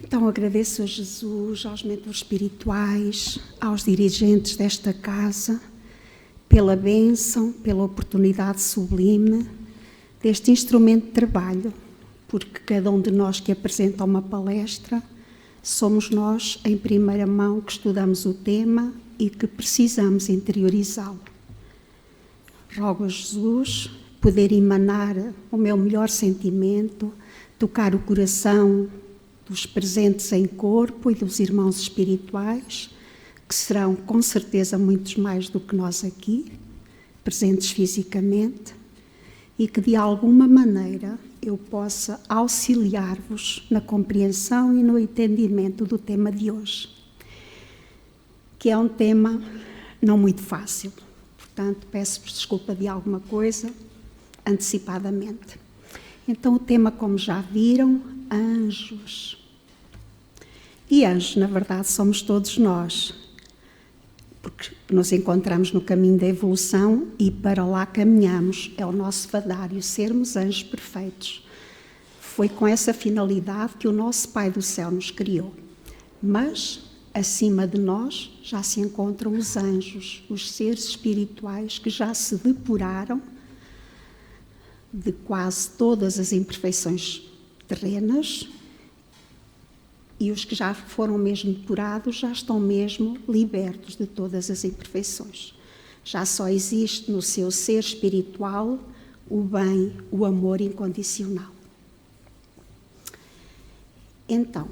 Então agradeço a Jesus, aos mentores espirituais, aos dirigentes desta casa, pela bênção, pela oportunidade sublime deste instrumento de trabalho, porque cada um de nós que apresenta uma palestra, somos nós, em primeira mão, que estudamos o tema e que precisamos interiorizá-lo. Rogo a Jesus poder emanar o meu melhor sentimento, tocar o coração dos presentes em corpo e dos irmãos espirituais, que serão com certeza muitos mais do que nós aqui, presentes fisicamente, e que de alguma maneira eu possa auxiliar-vos na compreensão e no entendimento do tema de hoje, que é um tema não muito fácil. Portanto, peço-vos desculpa de alguma coisa antecipadamente. Então, o tema, como já viram, anjos. E anjos, na verdade, somos todos nós, porque nos encontramos no caminho da evolução e para lá caminhamos. É o nosso fadário, sermos anjos perfeitos. Foi com essa finalidade que o nosso Pai do Céu nos criou. Mas, acima de nós, já se encontram os anjos, os seres espirituais que já se depuraram de quase todas as imperfeições terrenas, e os que já foram mesmo depurados já estão mesmo libertos de todas as imperfeições. Já só existe no seu ser espiritual o bem, o amor incondicional. Então,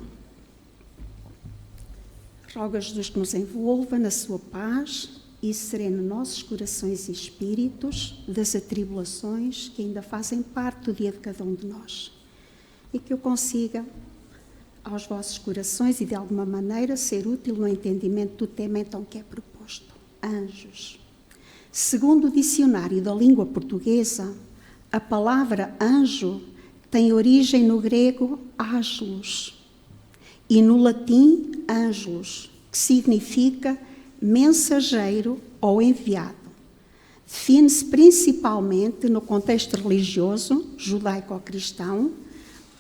rogo a Jesus que nos envolva na sua paz e serene nossos corações e espíritos das atribulações que ainda fazem parte do dia de cada um de nós. E que eu consiga, aos vossos corações e de alguma maneira, ser útil no entendimento do tema então que é proposto. Anjos. Segundo o dicionário da língua portuguesa, a palavra anjo tem origem no grego angelos e no latim angelus, que significa mensageiro ou enviado. Define-se principalmente no contexto religioso, judaico-cristão,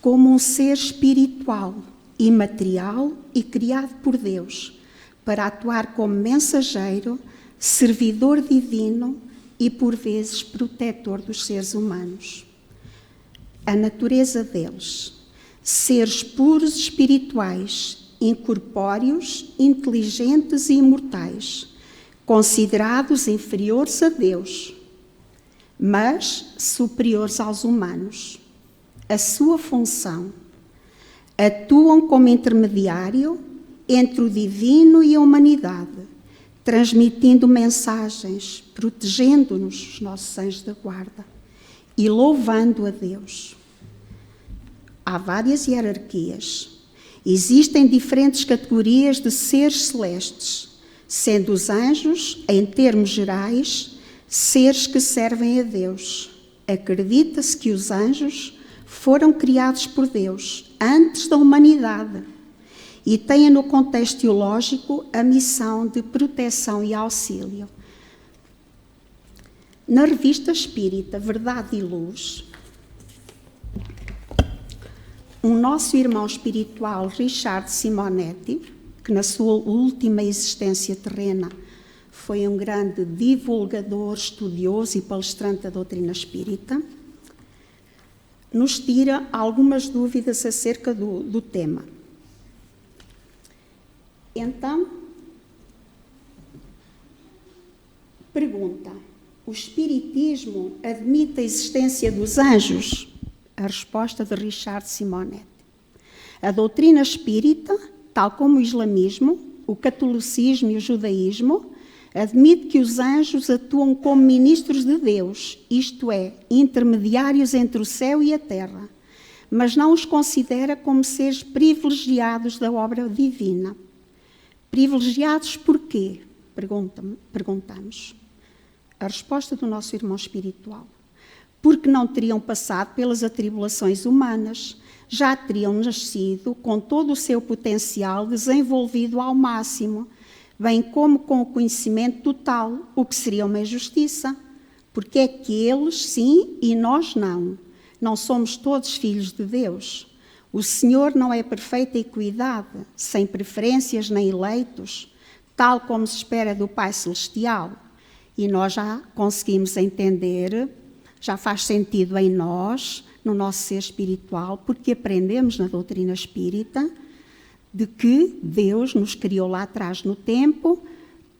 como um ser espiritual, imaterial e criado por Deus, para atuar como mensageiro, servidor divino e, por vezes, protetor dos seres humanos. A natureza deles, seres puros espirituais, incorpóreos, inteligentes e imortais, considerados inferiores a Deus, mas superiores aos humanos. A sua função: atuam como intermediário entre o divino e a humanidade, transmitindo mensagens, protegendo-nos, os nossos anjos da guarda, e louvando a Deus. Há várias hierarquias. Existem diferentes categorias de seres celestes, sendo os anjos, em termos gerais, seres que servem a Deus. Acredita-se que os anjos foram criados por Deus antes da humanidade e têm no contexto teológico a missão de proteção e auxílio. Na revista espírita Verdade e Luz, um nosso irmão espiritual, Richard Simonetti, que na sua última existência terrena foi um grande divulgador, estudioso e palestrante da doutrina espírita, nos tira algumas dúvidas acerca do tema. Então, pergunta: o Espiritismo admite a existência dos anjos? A resposta de Richard Simonetti: a doutrina espírita, tal como o islamismo, o catolicismo e o judaísmo, admite que os anjos atuam como ministros de Deus, isto é, intermediários entre o céu e a terra, mas não os considera como seres privilegiados da obra divina. Privilegiados por quê? Perguntamos. A resposta do nosso irmão espiritual: porque não teriam passado pelas atribulações humanas, já teriam nascido com todo o seu potencial desenvolvido ao máximo, bem como com o conhecimento total, o que seria uma injustiça, porque é que eles sim e nós não. Não somos todos filhos de Deus. O Senhor não é perfeita equidade, sem preferências nem eleitos, tal como se espera do Pai Celestial. E nós já conseguimos entender, já faz sentido em nós, no nosso ser espiritual, porque aprendemos na doutrina espírita de que Deus nos criou lá atrás no tempo,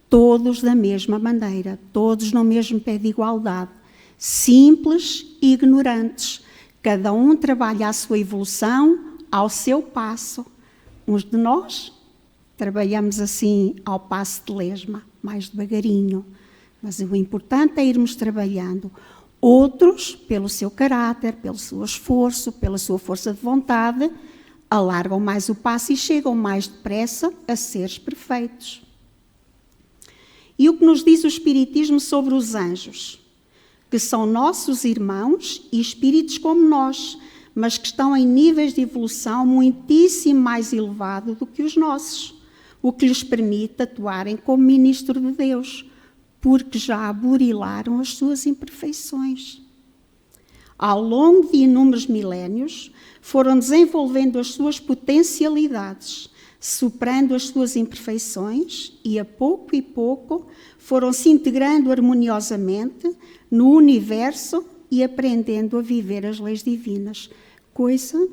todos da mesma maneira, todos no mesmo pé de igualdade, simples e ignorantes. Cada um trabalha a sua evolução ao seu passo. Uns de nós trabalhamos assim ao passo de lesma, mais devagarinho, mas o importante é irmos trabalhando. Outros, pelo seu caráter, pelo seu esforço, pela sua força de vontade, alargam mais o passo e chegam mais depressa a seres perfeitos. E o que nos diz o Espiritismo sobre os anjos? Que são nossos irmãos e espíritos como nós, mas que estão em níveis de evolução muitíssimo mais elevados do que os nossos, o que lhes permite atuarem como ministro de Deus, porque já aburilaram as suas imperfeições. Ao longo de inúmeros milénios, foram desenvolvendo as suas potencialidades, superando as suas imperfeições e, a pouco e pouco, foram se integrando harmoniosamente no universo e aprendendo a viver as leis divinas, coisa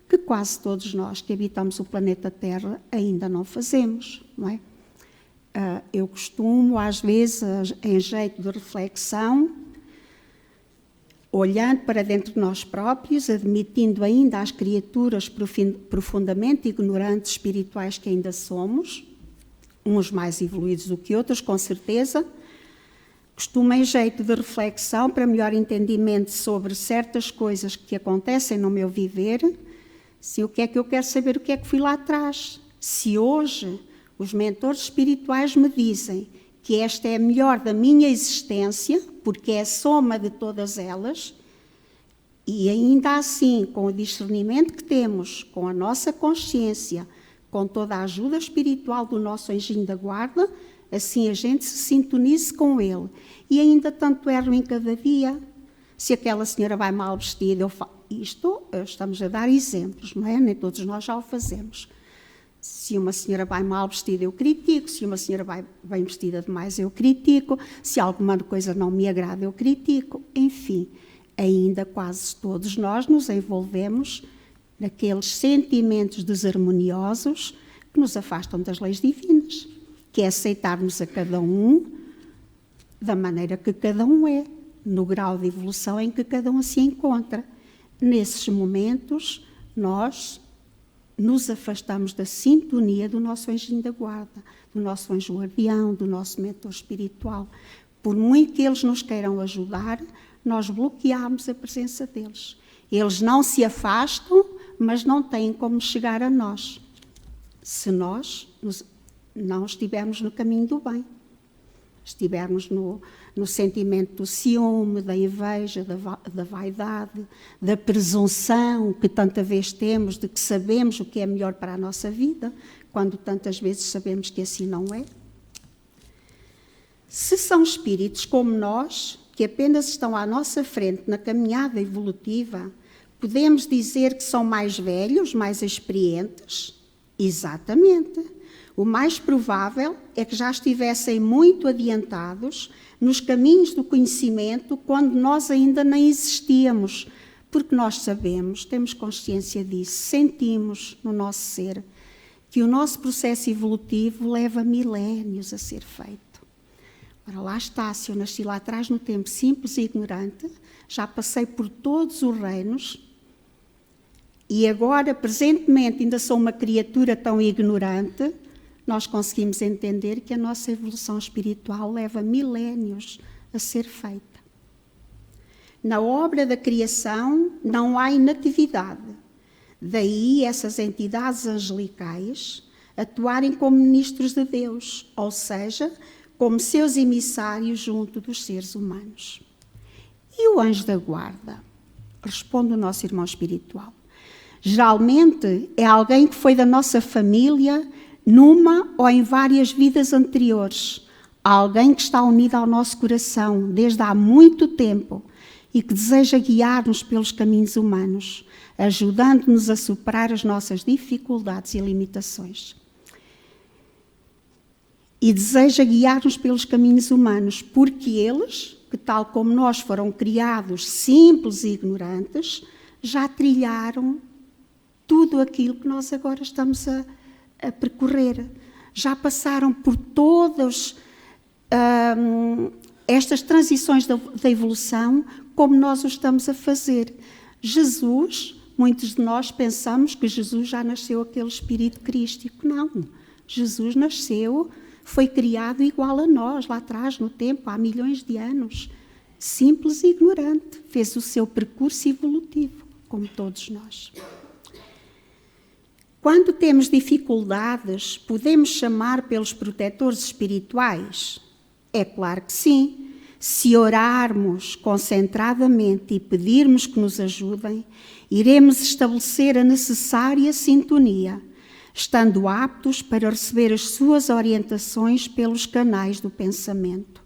que quase todos nós que habitamos o planeta Terra ainda não fazemos, não é? Eu costumo, às vezes, em jeito de reflexão, olhando para dentro de nós próprios, admitindo ainda as criaturas profundamente ignorantes espirituais que ainda somos, uns mais evoluídos do que outros, com certeza, costumo, em jeito de reflexão, para melhor entendimento sobre certas coisas que acontecem no meu viver, se o que é que eu quero saber, o que é que fui lá atrás. Se hoje os mentores espirituais me dizem que esta é a melhor da minha existência, porque é a soma de todas elas, e ainda assim, com o discernimento que temos, com a nossa consciência, com toda a ajuda espiritual do nosso anjinho da guarda, assim a gente se sintonize com ele. E ainda tanto erro em cada dia. Se aquela senhora vai mal vestida, estamos a dar exemplos, não é? Nem todos nós já o fazemos. Se uma senhora vai mal vestida, eu critico. Se uma senhora vai bem vestida demais, eu critico. Se alguma coisa não me agrada, eu critico. Enfim, ainda quase todos nós nos envolvemos naqueles sentimentos desarmoniosos que nos afastam das leis divinas, que é aceitarmos a cada um da maneira que cada um é, no grau de evolução em que cada um se encontra. Nesses momentos, nós nos afastamos da sintonia do nosso anjinho da guarda, do nosso anjo guardião, do nosso mentor espiritual. Por muito que eles nos queiram ajudar, nós bloqueamos a presença deles. Eles não se afastam, mas não têm como chegar a nós, se nós não estivermos no caminho do bem. Estivermos no sentimento do ciúme, da inveja, da vaidade, da presunção que tanta vez temos de que sabemos o que é melhor para a nossa vida, quando tantas vezes sabemos que assim não é. Se são espíritos como nós, que apenas estão à nossa frente na caminhada evolutiva, podemos dizer que são mais velhos, mais experientes? Exatamente. O mais provável é que já estivessem muito adiantados nos caminhos do conhecimento quando nós ainda nem existíamos, porque nós sabemos, temos consciência disso, sentimos no nosso ser que o nosso processo evolutivo leva milénios a ser feito. Ora, lá está, se eu nasci lá atrás no tempo simples e ignorante, já passei por todos os reinos e agora, presentemente, ainda sou uma criatura tão ignorante. Nós conseguimos entender que a nossa evolução espiritual leva milénios a ser feita. Na obra da criação não há inatividade. Daí essas entidades angelicais atuarem como ministros de Deus, ou seja, como seus emissários junto dos seres humanos. E o anjo da guarda? Responde o nosso irmão espiritual. Geralmente é alguém que foi da nossa família numa ou em várias vidas anteriores, alguém que está unido ao nosso coração desde há muito tempo e que deseja guiar-nos pelos caminhos humanos, ajudando-nos a superar as nossas dificuldades e limitações. E deseja guiar-nos pelos caminhos humanos, porque eles, que tal como nós foram criados simples e ignorantes, já trilharam tudo aquilo que nós agora estamos a percorrer. Já passaram por todas estas transições da evolução, como nós o estamos a fazer. Jesus, muitos de nós pensamos que Jesus já nasceu aquele espírito crístico. Não, Jesus nasceu, foi criado igual a nós, lá atrás no tempo, há milhões de anos. Simples e ignorante, fez o seu percurso evolutivo, como todos nós. Quando temos dificuldades, podemos chamar pelos protetores espirituais? É claro que sim. Se orarmos concentradamente e pedirmos que nos ajudem, iremos estabelecer a necessária sintonia, estando aptos para receber as suas orientações pelos canais do pensamento.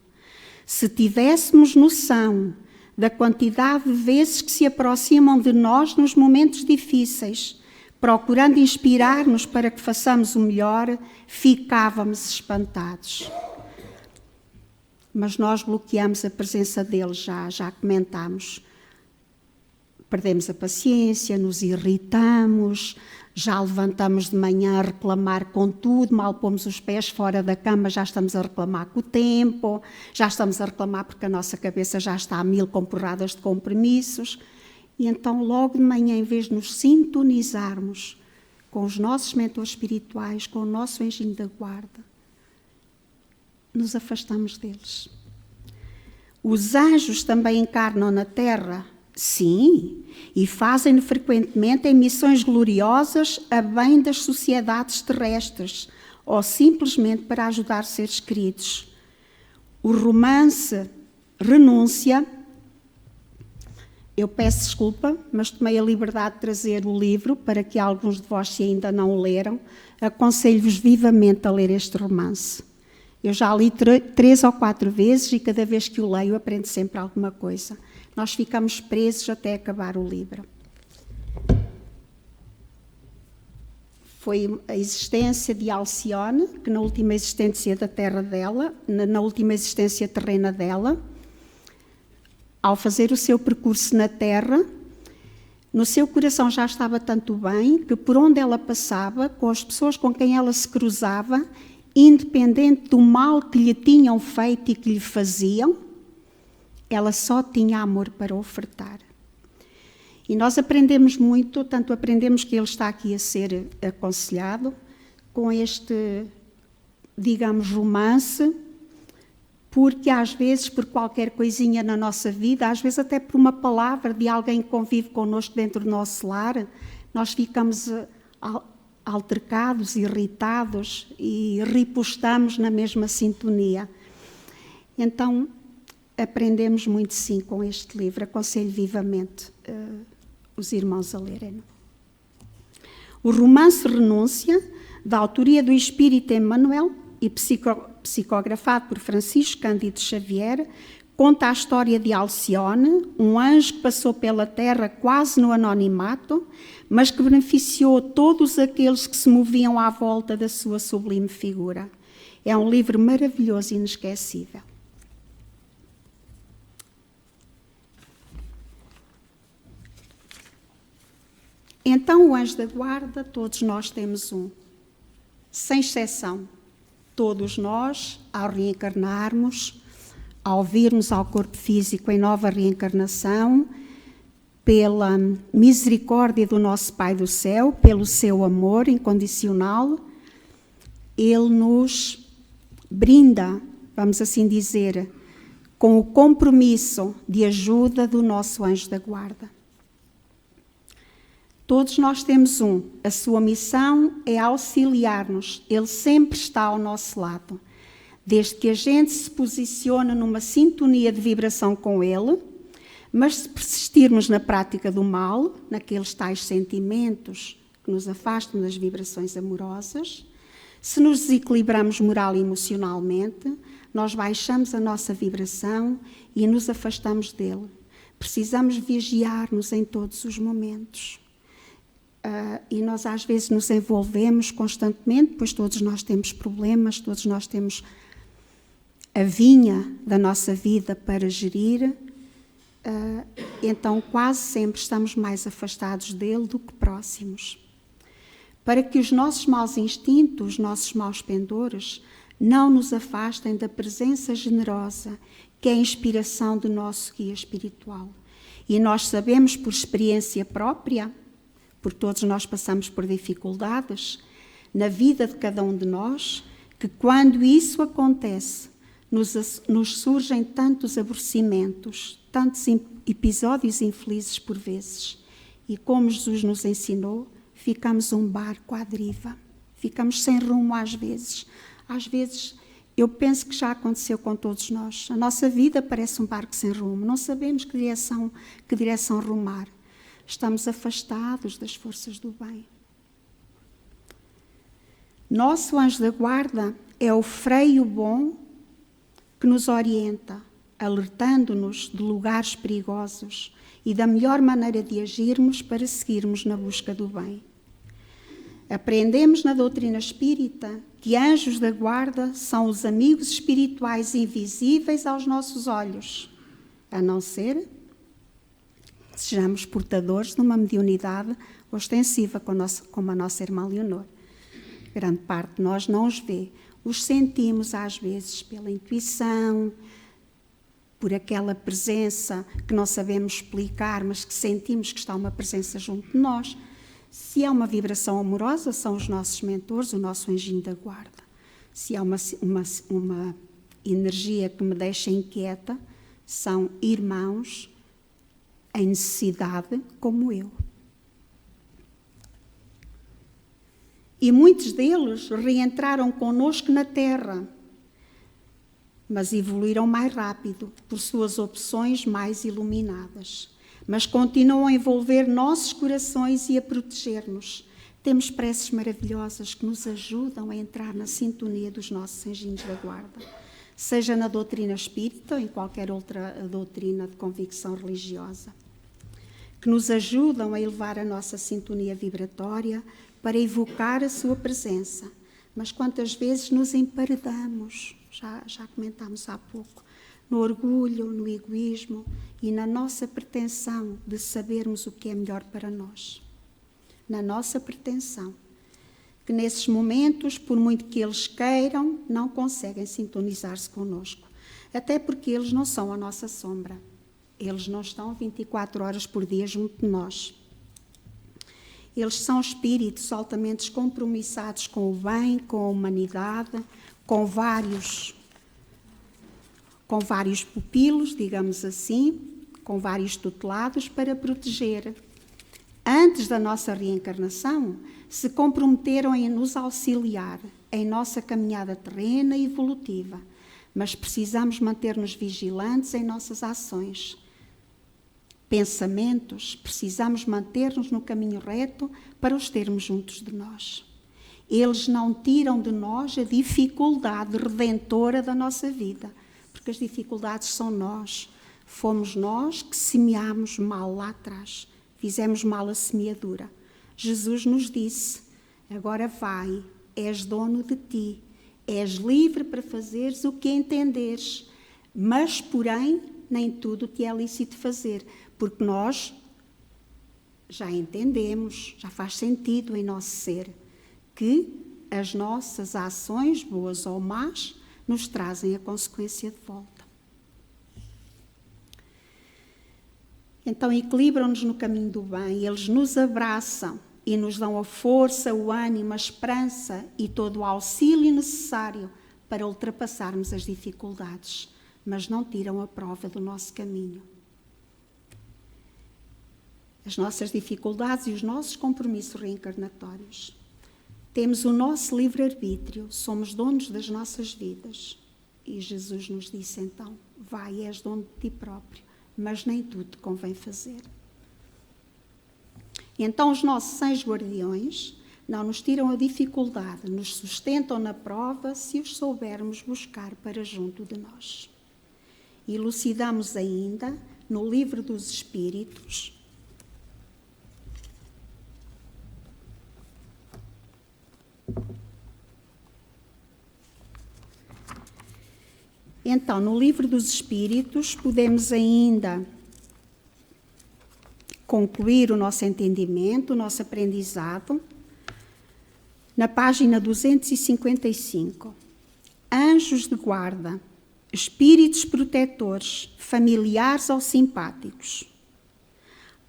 Se tivéssemos noção da quantidade de vezes que se aproximam de nós nos momentos difíceis, procurando inspirar-nos para que façamos o melhor, ficávamos espantados. Mas nós bloqueamos a presença deles, já comentámos. Perdemos a paciência, nos irritamos, já levantamos de manhã a reclamar com tudo, mal pomos os pés fora da cama, já estamos a reclamar com o tempo, já estamos a reclamar porque a nossa cabeça já está a 1000 com porradas de compromissos. E então, logo de manhã, em vez de nos sintonizarmos com os nossos mentores espirituais, com o nosso anjinho da guarda, nos afastamos deles. Os anjos também encarnam na Terra? Sim, e fazem-no frequentemente em missões gloriosas a bem das sociedades terrestres, ou simplesmente para ajudar seres queridos. O romance Renúncia, eu peço desculpa, mas tomei a liberdade de trazer o livro para que alguns de vós, se ainda não o leram, aconselho-vos vivamente a ler este romance. Eu já li 3 ou 4 vezes e cada vez que o leio aprendo sempre alguma coisa. Nós ficamos presos até acabar o livro. Foi a existência de Alcione, que na última existência da terra dela, na última existência terrena dela, ao fazer o seu percurso na Terra, no seu coração já estava tanto bem que por onde ela passava, com as pessoas com quem ela se cruzava, independente do mal que lhe tinham feito e que lhe faziam, ela só tinha amor para ofertar. E nós aprendemos muito, tanto aprendemos que ele está aqui a ser aconselhado, com este, digamos, romance, porque às vezes, por qualquer coisinha na nossa vida, às vezes até por uma palavra de alguém que convive connosco dentro do nosso lar, nós ficamos altercados, irritados e repostamos na mesma sintonia. Então, aprendemos muito sim com este livro, aconselho vivamente os irmãos a lerem. O romance Renúncia, da autoria do Espírito Emmanuel e psicografado por Francisco Cândido Xavier, conta a história de Alcione, um anjo que passou pela terra quase no anonimato, mas que beneficiou todos aqueles que se moviam à volta da sua sublime figura. É um livro maravilhoso e inesquecível. Então, o anjo da guarda, todos nós temos um, sem exceção. Todos nós, ao reencarnarmos, ao virmos ao corpo físico em nova reencarnação, pela misericórdia do nosso Pai do Céu, pelo seu amor incondicional, Ele nos brinda, vamos assim dizer, com o compromisso de ajuda do nosso anjo da guarda. Todos nós temos um. A sua missão é auxiliar-nos. Ele sempre está ao nosso lado. Desde que a gente se posiciona numa sintonia de vibração com Ele, mas se persistirmos na prática do mal, naqueles tais sentimentos que nos afastam das vibrações amorosas, se nos desequilibramos moral e emocionalmente, nós baixamos a nossa vibração e nos afastamos dele. Precisamos vigiar-nos em todos os momentos. E nós às vezes nos envolvemos constantemente, pois todos nós temos problemas, todos nós temos a vinha da nossa vida para gerir, então quase sempre estamos mais afastados dele do que próximos. Para que os nossos maus instintos, os nossos maus pendores, não nos afastem da presença generosa, que é a inspiração do nosso guia espiritual. E nós sabemos por experiência própria, porque todos nós passamos por dificuldades na vida de cada um de nós, que quando isso acontece, nos surgem tantos aborrecimentos, tantos episódios infelizes por vezes. E como Jesus nos ensinou, ficamos um barco à deriva, ficamos sem rumo às vezes. Às vezes, eu penso que já aconteceu com todos nós. A nossa vida parece um barco sem rumo, não sabemos que direção rumar. Estamos afastados das forças do bem. Nosso anjo da guarda é o freio bom que nos orienta, alertando-nos de lugares perigosos e da melhor maneira de agirmos para seguirmos na busca do bem. Aprendemos na doutrina espírita que anjos da guarda são os amigos espirituais invisíveis aos nossos olhos, a não ser que sejamos portadores de uma mediunidade ostensiva como a nossa irmã Leonor. Grande parte de nós não os vê, os sentimos às vezes pela intuição, por aquela presença que não sabemos explicar, mas que sentimos que está uma presença junto de nós. Se é uma vibração amorosa, são os nossos mentores, o nosso anjinho da guarda. Se há uma energia que me deixa inquieta, são irmãos em necessidade como eu. E muitos deles reentraram connosco na Terra, mas evoluíram mais rápido, por suas opções mais iluminadas. Mas continuam a envolver nossos corações e a proteger-nos. Temos preces maravilhosas que nos ajudam a entrar na sintonia dos nossos anjinhos da guarda, seja na doutrina espírita ou em qualquer outra doutrina de convicção religiosa, que nos ajudam a elevar a nossa sintonia vibratória para evocar a sua presença. Mas quantas vezes nos emparedamos, já comentámos há pouco, no orgulho, no egoísmo e na nossa pretensão de sabermos o que é melhor para nós. Na nossa pretensão, que nesses momentos, por muito que eles queiram, não conseguem sintonizar-se connosco. Até porque eles não são a nossa sombra. Eles não estão 24 horas por dia junto de nós. Eles são espíritos altamente descompromissados com o bem, com a humanidade, com vários pupilos, digamos assim, com vários tutelados para proteger. Antes da nossa reencarnação, se comprometeram em nos auxiliar em nossa caminhada terrena e evolutiva, mas precisamos manter-nos vigilantes em nossas ações. Pensamentos, precisamos manter-nos no caminho reto para os termos juntos de nós. Eles não tiram de nós a dificuldade redentora da nossa vida, porque as dificuldades são nós. Fomos nós que semeámos mal lá atrás, fizemos mal a semeadura. Jesus nos disse, agora vai, és dono de ti, és livre para fazeres o que entenderes, mas, porém, nem tudo te é lícito fazer, porque nós já entendemos, já faz sentido em nosso ser, que as nossas ações, boas ou más, nos trazem a consequência de volta. Então equilibram-nos no caminho do bem, eles nos abraçam e nos dão a força, o ânimo, a esperança e todo o auxílio necessário para ultrapassarmos as dificuldades, mas não tiram a prova do nosso caminho. As nossas dificuldades e os nossos compromissos reencarnatórios. Temos o nosso livre-arbítrio, somos donos das nossas vidas. E Jesus nos disse então, vai, és dono de ti próprio, mas nem tudo te convém fazer. E então os nossos anjos guardiões não nos tiram a dificuldade, nos sustentam na prova se os soubermos buscar para junto de nós. Elucidamos ainda no Livro dos Espíritos, então, no Livro dos Espíritos, podemos ainda concluir o nosso entendimento, o nosso aprendizado, na página 255. Anjos de guarda, espíritos protetores, familiares ou simpáticos.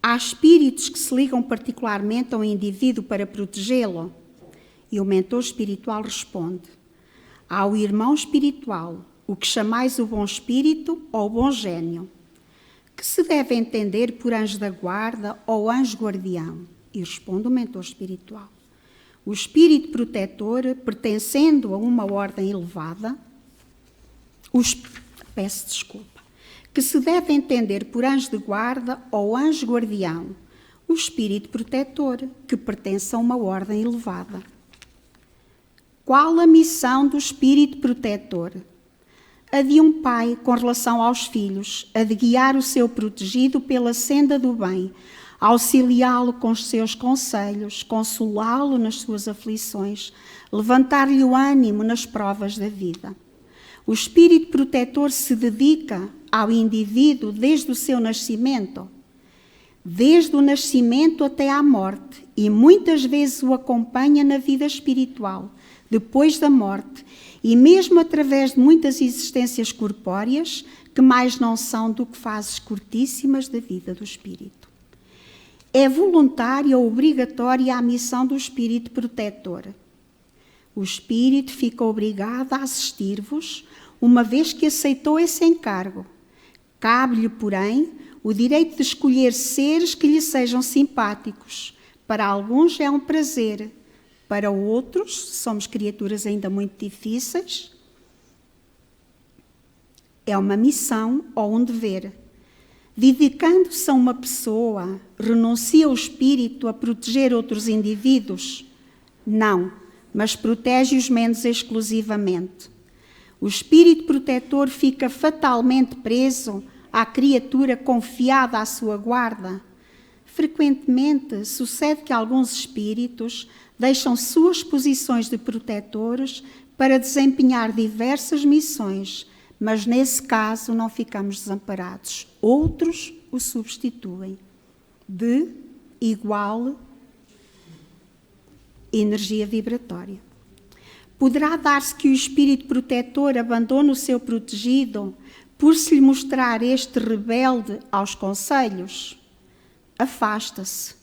Há espíritos que se ligam particularmente a um indivíduo para protegê-lo? E o mentor espiritual responde: há o irmão espiritual, o que chamais o bom espírito ou o bom gênio, que se deve entender por anjo da guarda ou anjo guardião. E responde o mentor espiritual: o espírito protetor, pertencendo a uma ordem elevada, que se deve entender por anjo de guarda ou anjo guardião, o espírito protetor, que pertence a uma ordem elevada. Qual a missão do espírito protetor? A de um pai com relação aos filhos, a de guiar o seu protegido pela senda do bem, auxiliá-lo com os seus conselhos, consolá-lo nas suas aflições, levantar-lhe o ânimo nas provas da vida. O espírito protetor se dedica ao indivíduo desde o seu nascimento, desde o nascimento até à morte, e muitas vezes o acompanha na vida espiritual, depois da morte, e mesmo através de muitas existências corpóreas, que mais não são do que fases curtíssimas da vida do espírito. É voluntária ou obrigatória a missão do espírito protetor. O espírito fica obrigado a assistir-vos, uma vez que aceitou esse encargo. Cabe-lhe, porém, o direito de escolher seres que lhe sejam simpáticos. Para alguns é um prazer, para outros, somos criaturas ainda muito difíceis, é uma missão ou um dever. Dedicando-se a uma pessoa, renuncia o espírito a proteger outros indivíduos? Não, mas protege-os menos exclusivamente. O espírito protetor fica fatalmente preso à criatura confiada à sua guarda. Frequentemente sucede que alguns espíritos deixam suas posições de protetores para desempenhar diversas missões, mas nesse caso não ficamos desamparados. Outros o substituem de igual energia vibratória. Poderá dar-se que o espírito protetor abandone o seu protegido por se lhe mostrar este rebelde aos conselhos? Afasta-se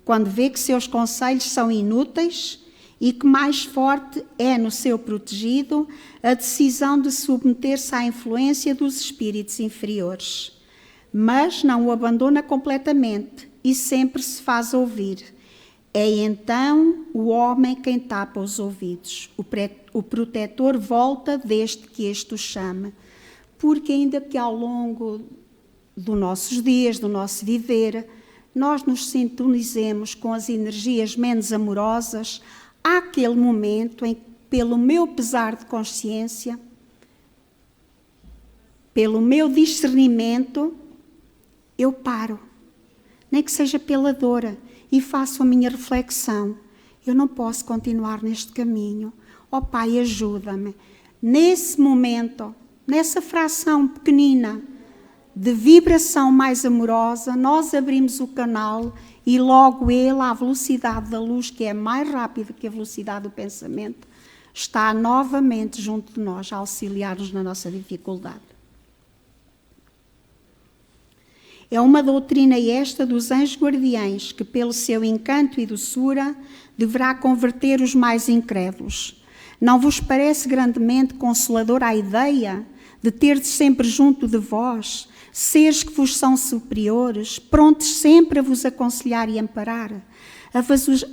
quando vê que seus conselhos são inúteis e que mais forte é no seu protegido a decisão de submeter-se à influência dos espíritos inferiores. Mas não o abandona completamente e sempre se faz ouvir. É então o homem quem tapa os ouvidos. O protetor volta desde que este o chame, porque ainda que ao longo dos nossos dias, do nosso viver, nós nos sintonizemos com as energias menos amorosas, há aquele momento em que, pelo meu pesar de consciência, pelo meu discernimento, eu paro, nem que seja pela dor, e faço a minha reflexão. Eu não posso continuar neste caminho. Ó Pai, ajuda-me. Nesse momento, nessa fração pequenina de vibração mais amorosa, nós abrimos o canal e logo ele, à velocidade da luz, que é mais rápida que a velocidade do pensamento, está novamente junto de nós a auxiliar-nos na nossa dificuldade. É uma doutrina esta dos anjos guardiães, que pelo seu encanto e doçura deverá converter os mais incrédulos. Não vos parece grandemente consoladora a ideia de terdes sempre junto de vós seres que vos são superiores, prontos sempre a vos aconselhar e amparar, a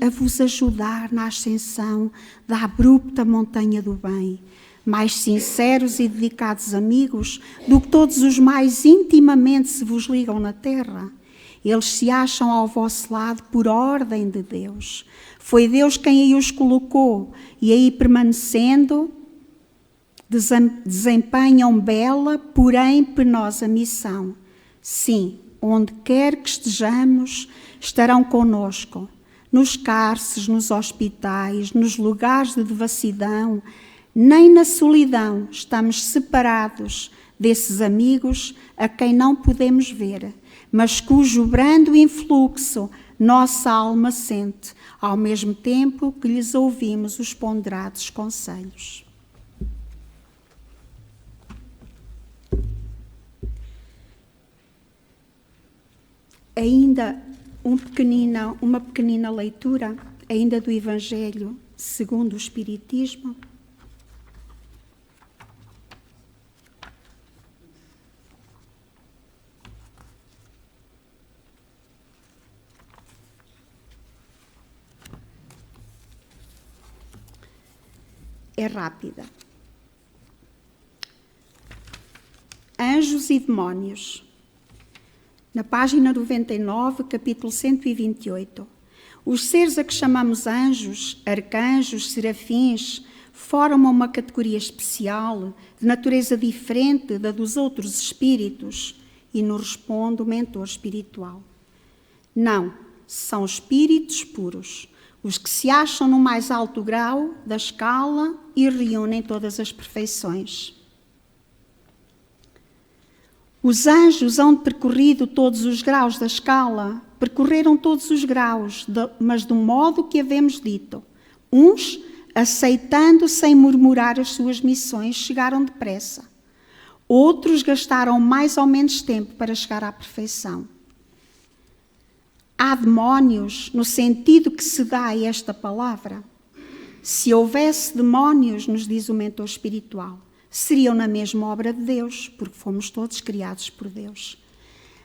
vos ajudar na ascensão da abrupta montanha do bem, mais sinceros e dedicados amigos do que todos os mais intimamente se vos ligam na terra? Eles se acham ao vosso lado por ordem de Deus. Foi Deus quem aí os colocou, e aí permanecendo, desempenham bela, porém penosa missão. Sim, onde quer que estejamos, estarão conosco. Nos cárceres, nos hospitais, nos lugares de devassidão, nem na solidão estamos separados desses amigos a quem não podemos ver, mas cujo brando influxo nossa alma sente, ao mesmo tempo que lhes ouvimos os ponderados conselhos. Ainda uma pequenina leitura, ainda do Evangelho segundo o Espiritismo. É rápida. Anjos e demónios. Na página 99, capítulo 128. Os seres a que chamamos anjos, arcanjos, serafins, formam uma categoria especial, de natureza diferente da dos outros espíritos, e nos responde o mentor espiritual. Não, são espíritos puros, os que se acham no mais alto grau da escala e reúnem todas as perfeições. Os anjos hão percorrido todos os graus da escala, percorreram todos os graus, mas do modo que havemos dito. Uns, aceitando sem murmurar as suas missões, chegaram depressa. Outros gastaram mais ou menos tempo para chegar à perfeição. Há demónios no sentido que se dá a esta palavra. Se houvesse demónios, nos diz o mentor espiritual, seriam na mesma obra de Deus, porque fomos todos criados por Deus.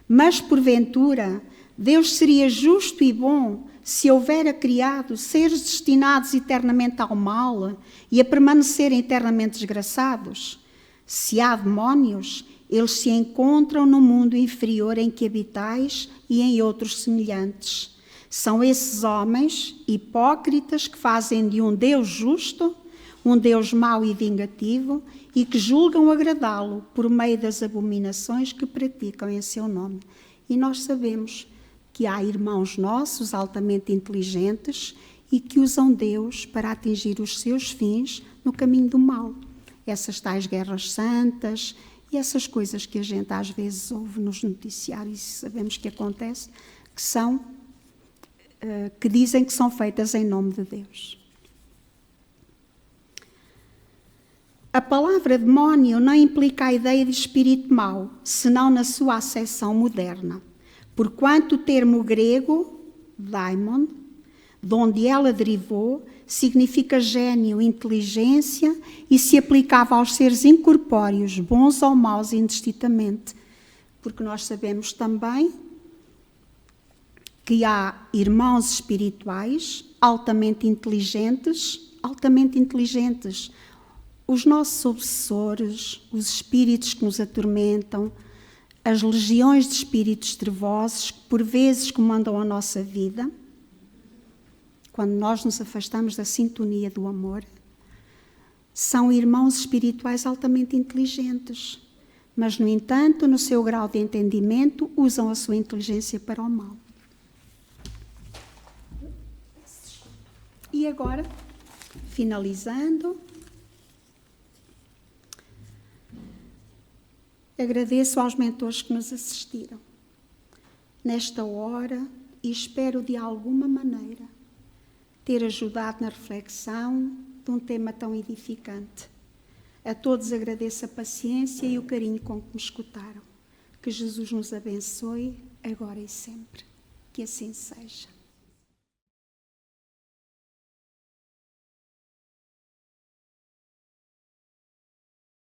Mas, porventura, Deus seria justo e bom se houvera criado seres destinados eternamente ao mal e a permanecerem eternamente desgraçados? Se há demónios, eles se encontram no mundo inferior em que habitais e em outros semelhantes. São esses homens hipócritas que fazem de um Deus justo um Deus mau e vingativo e que julgam agradá-lo por meio das abominações que praticam em seu nome. E nós sabemos que há irmãos nossos altamente inteligentes e que usam Deus para atingir os seus fins no caminho do mal. Essas tais guerras santas e essas coisas que a gente às vezes ouve nos noticiários e sabemos que acontece, que dizem que são feitas em nome de Deus. A palavra demónio não implica a ideia de espírito mau, senão na sua acessão moderna, porquanto o termo grego, daimon, de onde ela derivou, significa gênio, inteligência e se aplicava aos seres incorpóreos, bons ou maus indistintamente, porque nós sabemos também que há irmãos espirituais altamente inteligentes, os nossos obsessores, os espíritos que nos atormentam, as legiões de espíritos trevosos que por vezes comandam a nossa vida, quando nós nos afastamos da sintonia do amor, são irmãos espirituais altamente inteligentes, mas, no entanto, no seu grau de entendimento, usam a sua inteligência para o mal. E agora, finalizando, agradeço aos mentores que nos assistiram nesta hora e espero de alguma maneira ter ajudado na reflexão de um tema tão edificante. A todos agradeço a paciência e o carinho com que me escutaram. Que Jesus nos abençoe agora e sempre. Que assim seja.